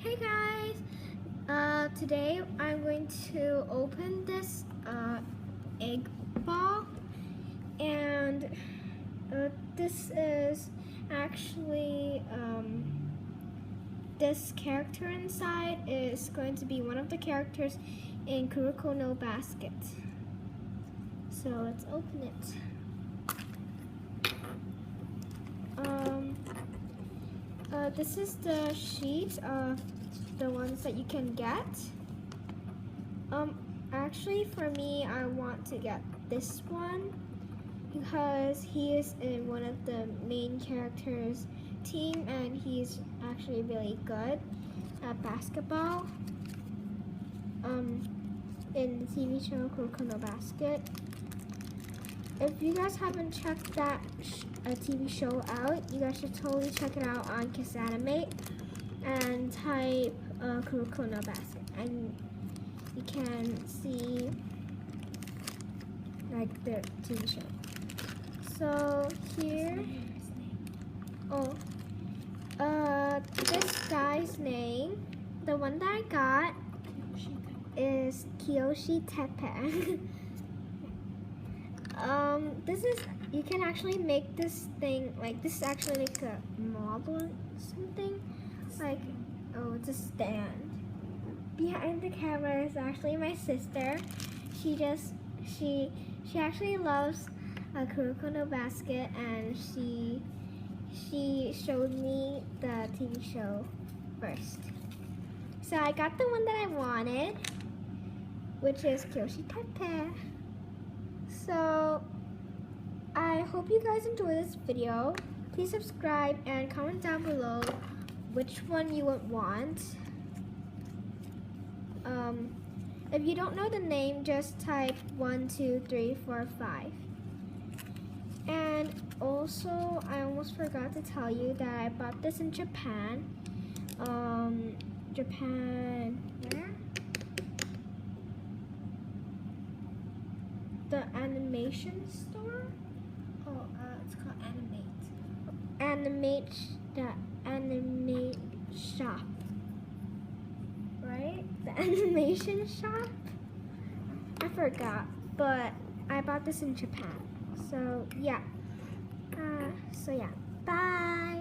Hey guys! Today I'm going to open this egg ball, and this is actually this character inside is going to be one of the characters in Kuroko no Basket. So let's open it. This is the sheet of the ones that you can get. Actually for me, I want to get this one because he is in one of the main characters' team and he's actually really good at basketball. In the TV show Kuroko no Basket. If you guys haven't checked that TV show out, you guys should totally check it out on Animate and type Kuroko no Basket, and you can see like the TV show. So here, this guy's name, the one that I got is Kiyoshi Tepe. This is, you can actually make this thing, like this is actually like a model or something, like, oh, it's a stand. Behind the camera is actually my sister. She actually loves Kuroko no Basket, and she showed me the TV show first. So I got the one that I wanted, which is Kiyoshi Tepe. So I hope you guys enjoy this video. Please subscribe and comment down below which one you would want. If you don't know the name, just type 1, 2, 3, 4, 5. And also, I almost forgot to tell you that I bought this in Japan. Japan, where? The animation store? Oh, it's called Animate. The Animate shop. Right? The animation shop? I forgot, but I bought this in Japan. So yeah. Bye.